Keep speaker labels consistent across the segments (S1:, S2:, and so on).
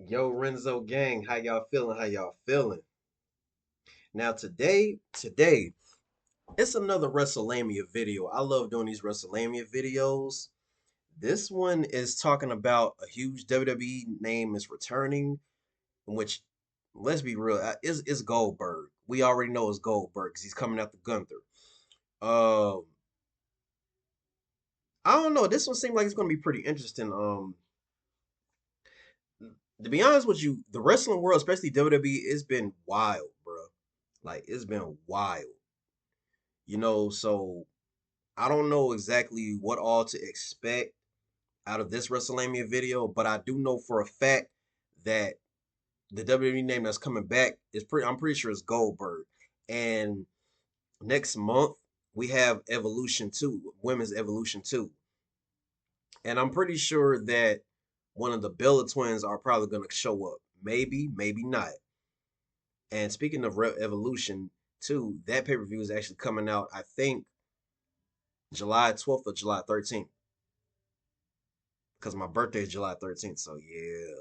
S1: Yo, Renzo gang, how y'all feeling? How y'all feeling? Now today, it's another WrestleLamia video. I love doing these WrestleLamia videos. This one is talking about a huge WWE name is returning, in which, let's be real, is Goldberg. We already know it's Goldberg because he's coming after Gunther. Um, I don't know. This one seemed like it's gonna be pretty interesting. To be honest with you, the wrestling world, especially WWE, it's been wild, bro. Like it's been wild. So I don't know exactly what all to expect out of this WrestleLamia video, but I do know for a fact that the WWE name that's coming back is I'm pretty sure it's Goldberg. And next month we have Evolution 2, Women's Evolution 2. And I'm pretty sure that one of the Bella twins are probably going to show up. Maybe, maybe not. And speaking of Evolution 2, that pay-per-view is actually coming out, I think, July 12th or July 13th. Because my birthday is July 13th. So yeah.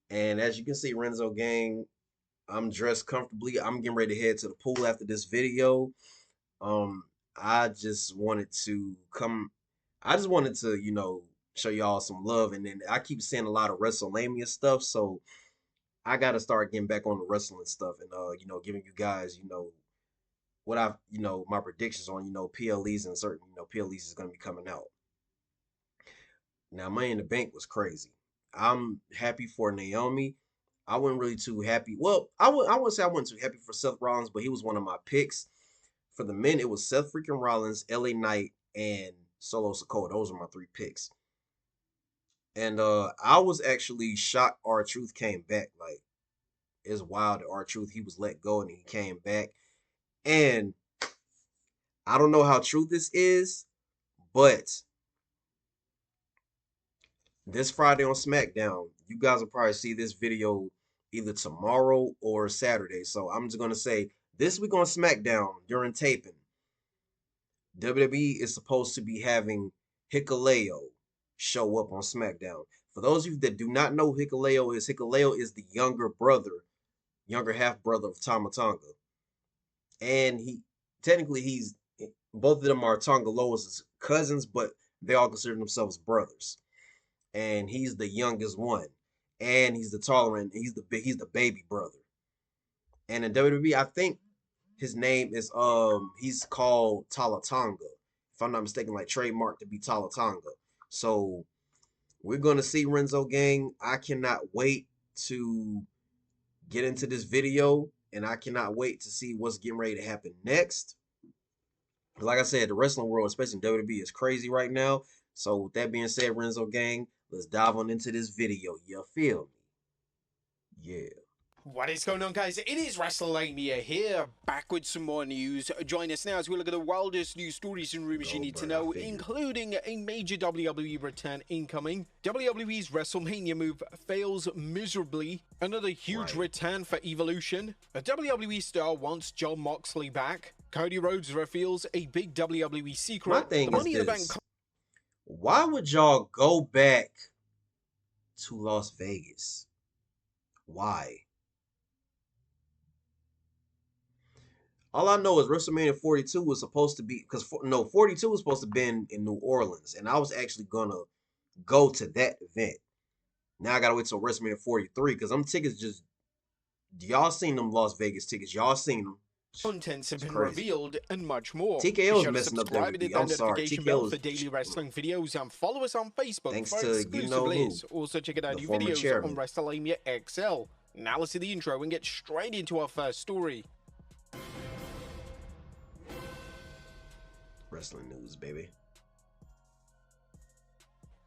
S1: And as you can see, Renzo gang, I'm dressed comfortably. I'm getting ready to head to the pool after this video. Um, I just wanted to come. I just wanted to, show y'all some love. And then I keep seeing a lot of WrestleLamia stuff, so I gotta start getting back on the wrestling stuff and giving you guys, what I've, my predictions on, PLEs and certain, PLEs is gonna be coming out. Now, Money in the Bank was crazy. I'm happy for Naomi. I wasn't really too happy. Well, I wouldn't say I wasn't too happy for Seth Rollins, but he was one of my picks. For the men, it was Seth freaking Rollins, LA Knight, and Solo Sikoa. Those are my three picks. And I was actually shocked R-Truth came back. Like, it's wild that R-Truth, he was let go and he came back. And I don't know how true this is, but this Friday on SmackDown, you guys will probably see this video either tomorrow or Saturday. So I'm just gonna say this week on SmackDown during taping, WWE is supposed to be having Hikuleo show up on SmackDown. For those of you that do not know who Hikuleo is the younger half brother of Tama Tonga. And he's both of them are Tonga Loa's cousins, but they all consider themselves brothers. And he's the youngest one, and he's the taller and he's the baby brother. And in WWE, I think his name is he's called Talatonga, if I'm not mistaken, like trademark to be Talatonga. So we're gonna see Renzo gang. I cannot wait to get into this video, and I cannot wait to see what's getting ready to happen next. Like I said, the wrestling world, especially in WWE, is crazy right now. So with that being said, Renzo gang, let's dive on into this video. You feel me? Yeah.
S2: What is going on, guys? It is WrestleLamia here, back with some more news. Join us now as we look at the wildest news stories and rumors you need to know, including a major WWE return incoming. WWE's WrestleMania move fails miserably. Another huge return for Evolution. A WWE star wants Jon Moxley back. Cody Rhodes reveals a big WWE secret.
S1: My thing is this. Why would y'all go back to Las Vegas? Why? All I know is WrestleMania 42 was supposed to be 42 was supposed to be in New Orleans, and I was actually gonna go to that event. Now I gotta wait till WrestleMania 43 because them tickets just y'all seen them Las Vegas tickets. Y'all seen them.
S2: Contents have been revealed and much more.
S1: TKO's messing up
S2: WWE. I'm sorry. TKO's for daily wrestling videos and follow us on Facebook
S1: thanks
S2: for
S1: to
S2: exclusive lists. Also check out our new videos on WrestleLamia XL. Now let's see the intro and get straight into our first story.
S1: Wrestling news, baby.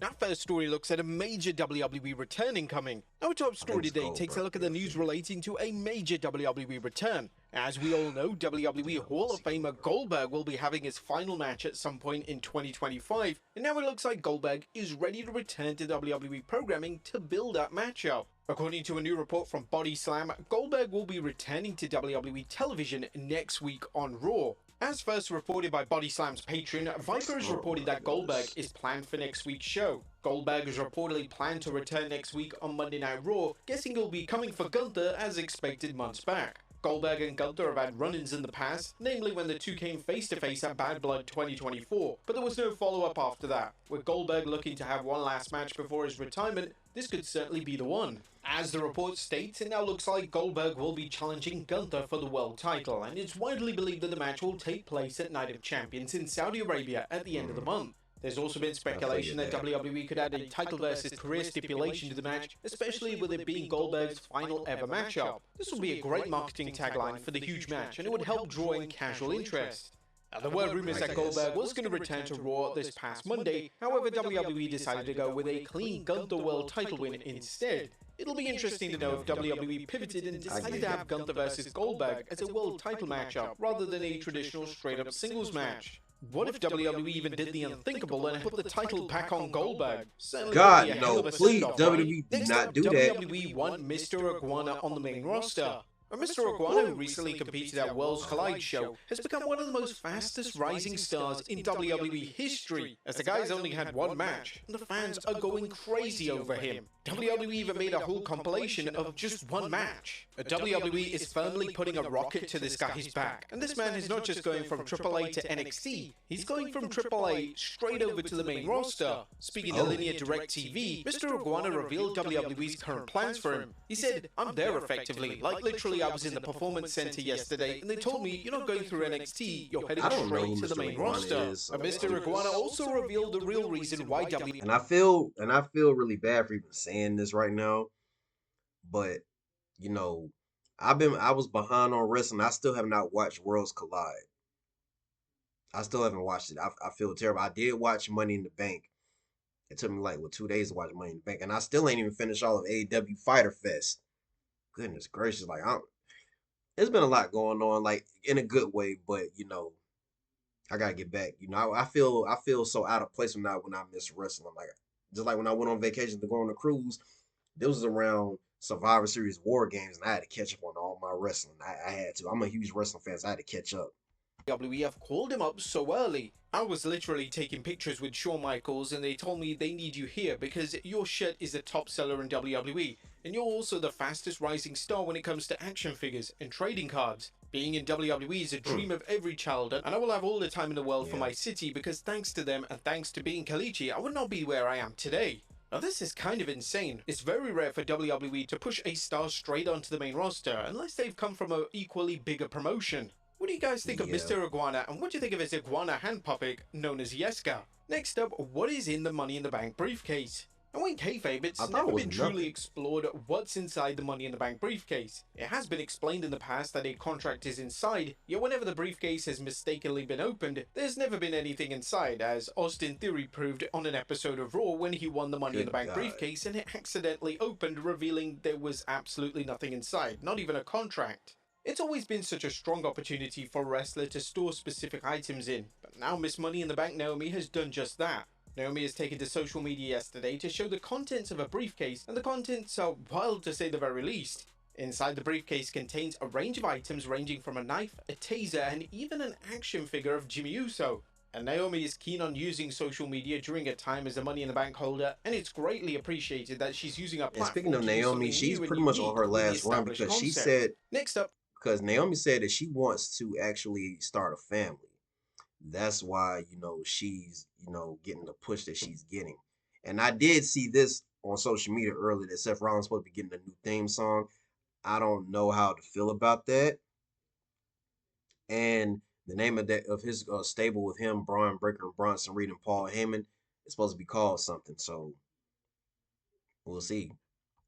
S2: Our first story looks at a major WWE return incoming. Our top story today takes a look at the news relating to a major WWE return. As we all know, WWE Hall of Famer Goldberg will be having his final match at some point in 2025, and now it looks like Goldberg is ready to return to WWE programming to build that matchup. According to a new report from Body Slam, Goldberg will be returning to WWE television next week on Raw. As first reported by Body Slam's Patreon, Viper has reported that Goldberg is planned for next week's show. Goldberg is reportedly planned to return next week on Monday Night Raw, guessing he'll be coming for Gunther as expected months back. Goldberg and Gunther have had run-ins in the past, namely when the two came face-to-face at Bad Blood 2024, but there was no follow-up after that. With Goldberg looking to have one last match before his retirement, this could certainly be the one. As the report states, it now looks like Goldberg will be challenging Gunther for the world title, and it's widely believed that the match will take place at Night of Champions in Saudi Arabia at the end of the month. There's also been speculation that WWE could add a title versus career stipulation to the match, especially with it being Goldberg's final ever matchup. This would be a great marketing tagline for the huge match, and it would help draw in casual interest. Now, there were rumors that Goldberg was going to return to Raw this past Monday, however WWE decided to go with a clean Gunther World title win instead. It'll be interesting to know if WWE pivoted and decided to have Gunther versus Goldberg as a world title matchup rather than a traditional straight-up singles match. What if WWE even did the unthinkable and put the title back on Goldberg?
S1: God, no, please, WWE do not do that.
S2: WWE want Mr. Iguana on the main roster. Mr. Iguana, who recently competed at Worlds Collide show, has become one of the most fastest rising stars in WWE history, as the guy's only had one match, and the fans are going crazy over him. WWE even made a whole compilation of just one match. WWE is firmly putting a rocket to this guy's back, and this man is not just going from AAA to NXT, he's going from AAA straight over to the main roster. Speaking to Linear Direct TV, Mr. Iguana revealed WWE's current plans for him. He said, "I'm there effectively, like literally I was in the Performance Center yesterday, and they told me, you're not going through NXT, you're heading straight to the main roster." Mr. Iguana also revealed the real reason why WWE...
S1: And I feel really bad for even saying this right now, but you know, I was behind on wrestling. I still have not watched Worlds Collide. I still haven't watched it. I feel terrible. I did watch Money in the Bank. It took me like 2 days to watch Money in the Bank, and I still ain't even finished all of AEW Fighter Fest. Goodness gracious, like there's been a lot going on, like in a good way, but you know, I gotta get back. You know, I feel so out of place when I miss wrestling. Like just like when I went on vacation to go on a cruise, this was around Survivor Series War Games, and I had to catch up on all my wrestling. I had to. I'm a huge wrestling fan, so I had to catch up.
S2: WWE have called him up so early. I was literally taking pictures with Shawn Michaels, and they told me they need you here because your shirt is the top seller in WWE, and you're also the fastest rising star when it comes to action figures and trading cards. Being in WWE is a dream of every child, and I will have all the time in the world for my city because thanks to them and thanks to being Kalichi, I would not be where I am today. Now this is kind of insane. It's very rare for WWE to push a star straight onto the main roster unless they've come from an equally bigger promotion. What do you guys think of Mr. Iguana, and what do you think of his iguana hand puppet known as Yeska? Next up, what is in the Money in the Bank briefcase? Now in kayfabe, it's never been truly explored what's inside the Money in the Bank briefcase. It has been explained in the past that a contract is inside, yet whenever the briefcase has mistakenly been opened, there's never been anything inside, as Austin Theory proved on an episode of Raw when he won the Money in the Bank briefcase and it accidentally opened, revealing there was absolutely nothing inside, not even a contract. It's always been such a strong opportunity for a wrestler to store specific items in, but now Miss Money in the Bank Naomi has done just that. Naomi has taken to social media yesterday to show the contents of a briefcase, and the contents are wild to say the very least. Inside the briefcase contains a range of items ranging from a knife, a taser, and even an action figure of Jimmy Uso. And Naomi is keen on using social media during her time as a Money in the Bank holder, and it's greatly appreciated that she's using her platform.
S1: And speaking of Naomi, she's pretty much on her last run because she said,
S2: next up,
S1: because Naomi said that she wants to actually start a family. That's why, you know, she's, you know, getting the push that she's getting. And I did see this on social media earlier that Seth Rollins supposed to be getting a new theme song. I don't know how to feel about that. And the name of his stable with him, Braun Breaker and Bronson Reed and Paul Heyman, is supposed to be called something. So we'll see.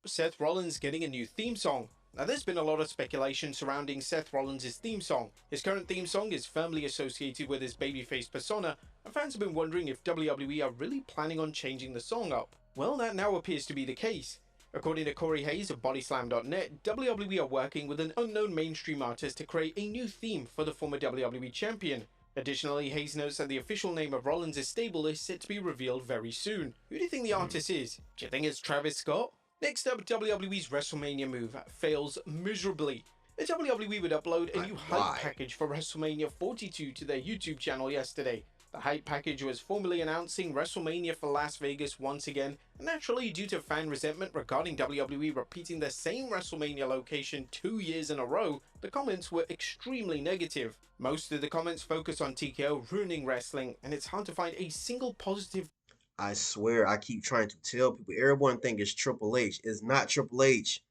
S2: Seth Rollins getting a new theme song. Now there's been a lot of speculation surrounding Seth Rollins' theme song. His current theme song is firmly associated with his babyface persona, and fans have been wondering if WWE are really planning on changing the song up. Well, that now appears to be the case. According to Corey Hayes of Bodyslam.net, WWE are working with an unknown mainstream artist to create a new theme for the former WWE champion. Additionally, Hayes notes that the official name of Rollins' stable is set to be revealed very soon. Who do you think the artist is? Do you think it's Travis Scott? Next up, WWE's WrestleMania move fails miserably. The WWE would upload a new hype package for WrestleMania 42 to their YouTube channel yesterday. The hype package was formally announcing WrestleMania for Las Vegas once again, and naturally, due to fan resentment regarding WWE repeating the same WrestleMania location 2 years in a row, the comments were extremely negative. Most of the comments focus on TKO ruining wrestling, and it's hard to find a single positive.
S1: I swear, I keep trying to tell people. Everyone think it's Triple H. It's not Triple H.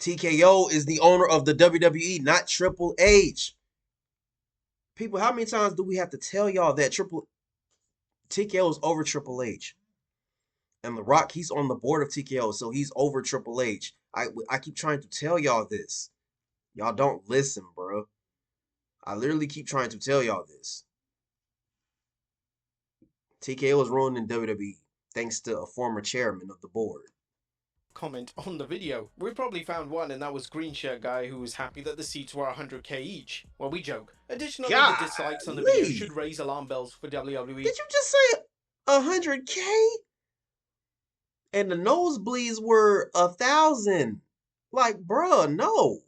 S1: TKO is the owner of the WWE, not Triple H. People, how many times do we have to tell y'all that TKO is over Triple H? And The Rock, he's on the board of TKO, so he's over Triple H. I keep trying to tell y'all this. Y'all don't listen, bro. I literally keep trying to tell y'all this. TKO is ruining WWE thanks to a former chairman of the board.
S2: Comment on the video. We probably found one, and that was Green Shirt Guy, who was happy that the seats were 100k each. Well, we joke. Additionally, the dislikes on the video should raise alarm bells for WWE.
S1: Did you just say 100k? And the nosebleeds were 1,000. Like, bruh, no.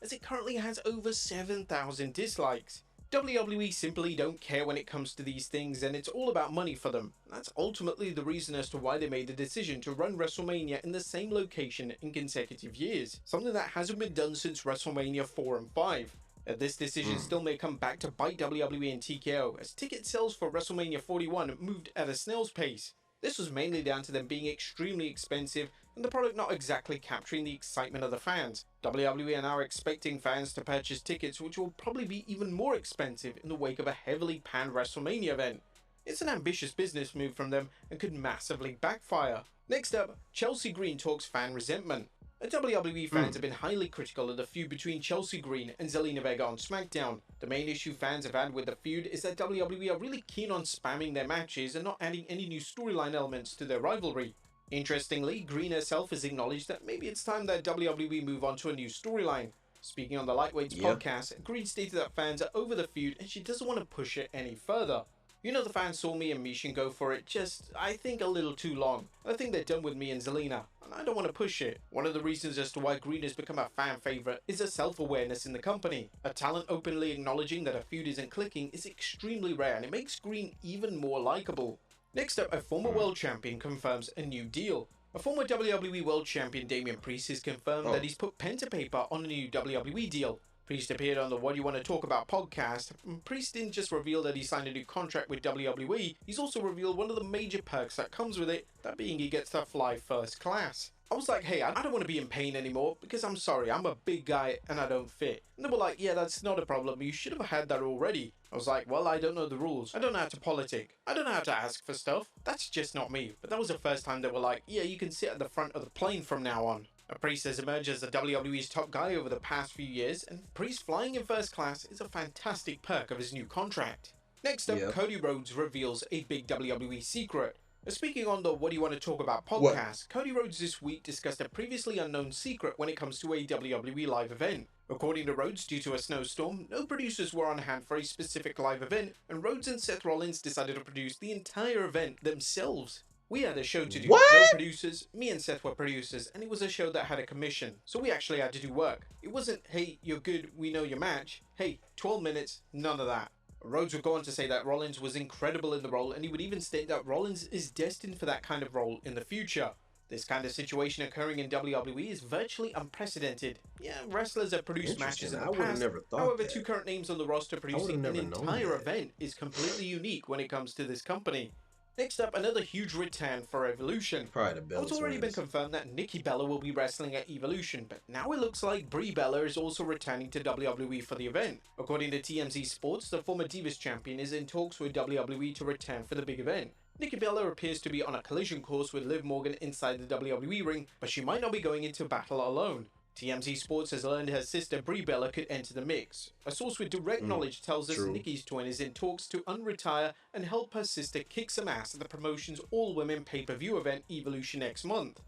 S2: As it currently has over 7,000 dislikes. WWE simply don't care when it comes to these things, and it's all about money for them. That's ultimately the reason as to why they made the decision to run WrestleMania in the same location in consecutive years, something that hasn't been done since WrestleMania 4 and 5. This decision still may come back to bite WWE and TKO, as ticket sales for WrestleMania 41 moved at a snail's pace. This was mainly down to them being extremely expensive and the product not exactly capturing the excitement of the fans. WWE are now expecting fans to purchase tickets which will probably be even more expensive in the wake of a heavily panned WrestleMania event. It's an ambitious business move from them and could massively backfire. Next up, Chelsea Green talks fan resentment. WWE fans have been highly critical of the feud between Chelsea Green and Zelina Vega on SmackDown. The main issue fans have had with the feud is that WWE are really keen on spamming their matches and not adding any new storyline elements to their rivalry. Interestingly, Green herself has acknowledged that maybe it's time that WWE move on to a new storyline. Speaking on the Lightweights podcast, Green stated that fans are over the feud and she doesn't want to push it any further. You know, the fans saw me and Mishin go for it just, I think, a little too long. I think they're done with me and Zelina, and I don't want to push it. One of the reasons as to why Green has become a fan favourite is a self-awareness in the company. A talent openly acknowledging that a feud isn't clicking is extremely rare, and it makes Green even more likeable. Next up, a former world champion confirms a new deal. A former WWE world champion, Damian Priest, has confirmed that he's put pen to paper on a new WWE deal. Priest appeared on the What Do You Want to Talk About podcast. Priest didn't just reveal that he signed a new contract with WWE, he's also revealed one of the major perks that comes with it, that being he gets to fly first class. I was like, hey, I don't want to be in pain anymore, because I'm sorry, I'm a big guy and I don't fit. And they were like, yeah, that's not a problem, you should have had that already. I was like, well, I don't know the rules. I don't know how to politic. I don't know how to ask for stuff. That's just not me. But that was the first time they were like, yeah, you can sit at the front of the plane from now on. Priest has emerged as the WWE's top guy over the past few years, and Priest flying in first class is a fantastic perk of his new contract. Next up, Cody Rhodes reveals a big WWE secret. Speaking on the What Do You Want to Talk About podcast, Cody Rhodes this week discussed a previously unknown secret when it comes to a WWE live event. According to Rhodes, due to a snowstorm, no producers were on hand for a specific live event, and Rhodes and Seth Rollins decided to produce the entire event themselves. We had a show to do. No producers, me and Seth were producers, and it was a show that had a commission, so we actually had to do work. It wasn't, hey, you're good, we know your match. Hey, 12 minutes, none of that. Rhodes would go on to say that Rollins was incredible in the role, and he would even state that Rollins is destined for that kind of role in the future. This kind of situation occurring in WWE is virtually unprecedented. Yeah, wrestlers have produced matches in the past, however, two current names on the roster producing an entire event is completely unique when it comes to this company. Next up, another huge return for Evolution. It's already been confirmed that Nikki Bella will be wrestling at Evolution, but now it looks like Brie Bella is also returning to WWE for the event. According to TMZ Sports, the former Divas champion is in talks with WWE to return for the big event. Nikki Bella appears to be on a collision course with Liv Morgan inside the WWE ring, but she might not be going into battle alone. TMZ Sports has learned her sister Brie Bella could enter the mix. A source with direct knowledge tells us Nikki's twin is in talks to unretire and help her sister kick some ass at the promotion's all-women pay-per-view event Evolution next month.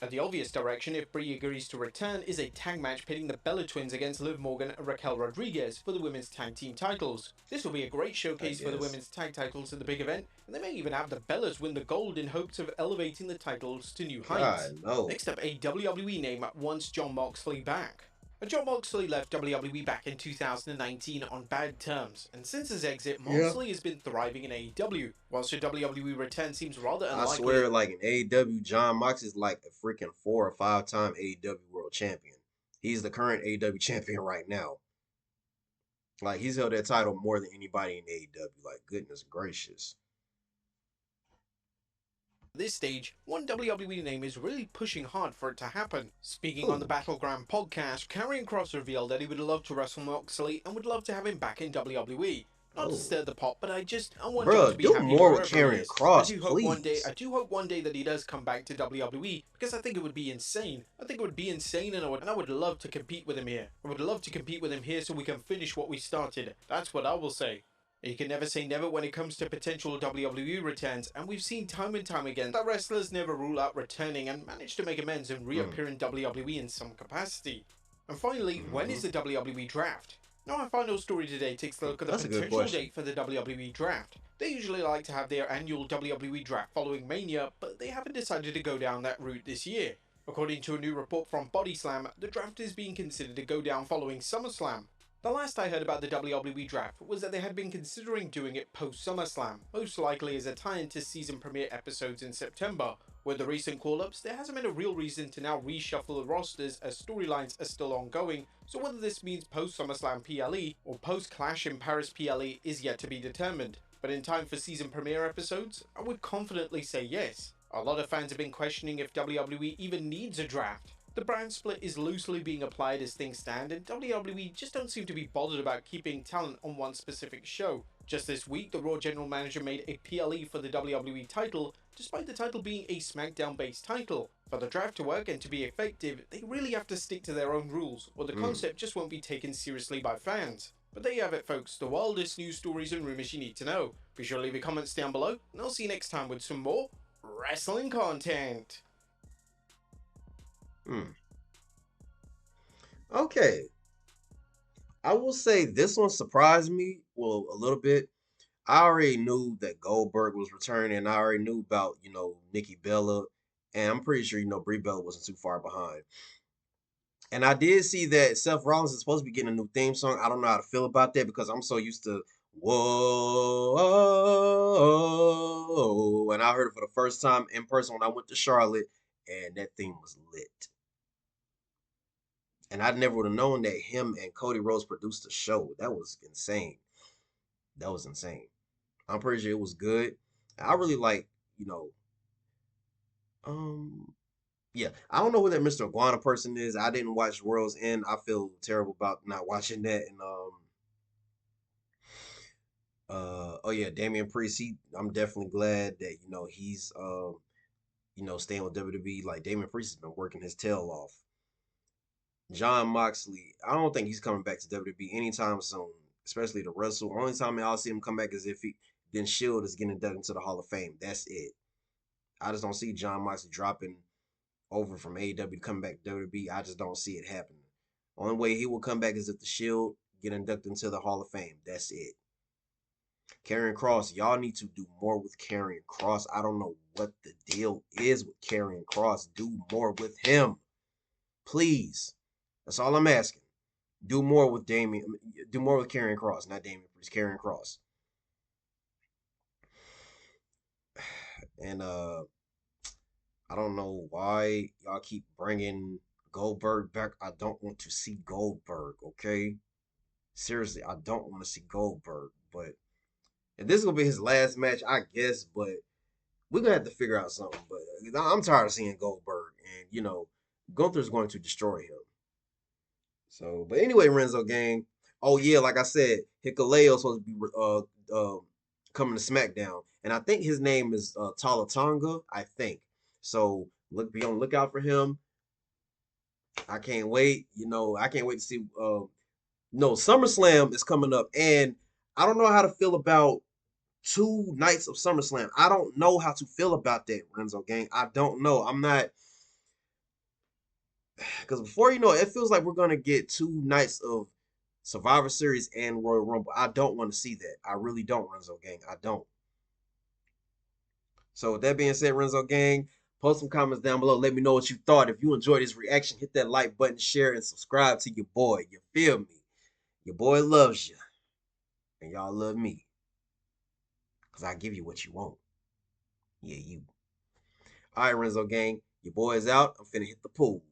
S2: The obvious direction, if Brie agrees to return, is a tag match pitting the Bella twins against Liv Morgan and Raquel Rodriguez for the women's tag team titles. This will be a great showcase for the women's tag titles at the big event, and they may even have the Bellas win the gold in hopes of elevating the titles to new heights. Next up, a WWE name wants Jon Moxley back. Jon Moxley left WWE back in 2019 on bad terms, and since his exit,
S1: Yeah.
S2: Moxley has been thriving in AEW. Whilst a WWE return seems rather
S1: I swear,
S2: unlikely,
S1: like in AEW, John Mox is like a freaking 4 or 5 time AEW World Champion. He's the current AEW champion right now. Like he's held that title more than anybody in AEW. Like goodness gracious.
S2: at this stage, one WWE name is really pushing hard for it to happen. Speaking on the
S1: Ooh.
S2: Battleground podcast, Karrion Kross revealed that he would love to wrestle Moxley and would love to have him back in WWE. Not to
S1: Oh.
S2: stir the pot, but I want John to
S1: Bruh,
S2: be
S1: do
S2: happy
S1: more with
S2: wherever he
S1: Karrion
S2: is.
S1: Cross, please.
S2: I do hope one day that he does come back to WWE because I think it would be insane. I think it would be insane, and I would love to compete with him here. I would love to compete with him here so we can finish what we started. That's what I will say. You can never say never when it comes to potential WWE returns, and we've seen time and time again that wrestlers never rule out returning and manage to make amends and
S1: Mm.
S2: reappear in WWE in some capacity. And finally, when
S1: Hmm.
S2: is the WWE draft? Now, our final story today takes a look at the
S1: That's a good
S2: potential
S1: question.
S2: date for the WWE draft. They usually like to have their annual WWE draft following Mania, but they haven't decided to go down that route this year. According to a new report from Body Slam, the draft is being considered to go down following SummerSlam. The last I heard about the WWE draft was that they had been considering doing it post SummerSlam, most likely as a tie-in to season premiere episodes in September. With the recent call-ups, there hasn't been a real reason to now reshuffle the rosters as storylines are still ongoing, so whether this means post SummerSlam PLE or post Clash in Paris PLE is yet to be determined. But in time for season premiere episodes, I would confidently say yes. A lot of fans have been questioning if WWE even needs a draft. The brand split is loosely being applied as things stand, and WWE just don't seem to be bothered about keeping talent on one specific show. Just this week, the Raw general manager made a PLE for the WWE title, despite the title being a SmackDown-based title. For the draft to work and to be effective, they really have to stick to their own rules, or the
S1: Mm.
S2: concept just won't be taken seriously by fans. But there you have it, folks, the wildest news stories and rumors you need to know. Be sure to leave your comments down below, and I'll see you next time with some more wrestling content.
S1: Mm. Okay. I will say this one surprised me, well, a little bit. I already knew that Goldberg was returning. I already knew about, Nikki Bella. And I'm pretty sure, Brie Bella wasn't too far behind. And I did see that Seth Rollins is supposed to be getting a new theme song. I don't know how to feel about that because I'm so used to whoa. And I heard it for the first time in person when I went to Charlotte, and that thing was lit. And I never would have known that him and Cody Rhodes produced the show. That was insane. That was insane. I'm pretty sure it was good. I really like, you know, um, yeah. I don't know who that Mr. Iguana person is. I didn't watch World's End. I feel terrible about not watching that. And oh yeah, Damian Priest. I'm definitely glad that he's staying with WWE. Like Damian Priest has been working his tail off. John Moxley, I don't think he's coming back to WWE anytime soon, especially to wrestle. Only time I'll see him come back is if he then Shield is getting inducted into the Hall of Fame. That's it. I just don't see John Moxley dropping over from AEW to come back to WWE. I just don't see it happening. Only way he will come back is if the Shield get inducted into the Hall of Fame. That's it. Karrion Kross, y'all need to do more with Karrion Kross. I don't know what the deal is with Karrion Kross. Do more with him, please. That's all I'm asking. Do more with Damien. Do more with Karrion Kross, not Damien Priest. Karrion Kross. And I don't know why y'all keep bringing Goldberg back. I don't want to see Goldberg. Okay, seriously, I don't want to see Goldberg. But and this is gonna be his last match, I guess. But we're gonna have to figure out something. But I'm tired of seeing Goldberg, and Gunther's going to destroy him. So, but anyway, Renzo gang. Oh yeah, like I said, Hikuleo's supposed to be coming to SmackDown, and I think his name is Talatonga. I think so. Be on the lookout for him. I can't wait. I can't wait to see. No, SummerSlam is coming up, and I don't know how to feel about 2 nights of SummerSlam. I don't know how to feel about that, Renzo gang. I don't know. I'm not. Because before you know it, it feels like we're gonna get 2 nights of Survivor Series and Royal Rumble. I don't want to see that. I really don't, Renzo Gang. I don't. So with that being said, Renzo Gang, Post some comments down below. Let me know what you thought. If you enjoyed this reaction, hit that like button, share, and subscribe to your boy. You feel me? Your boy loves you. And y'all love me. Because I give you what you want. Yeah, you. All right, Renzo gang. Your boy is out. I'm finna hit the pool.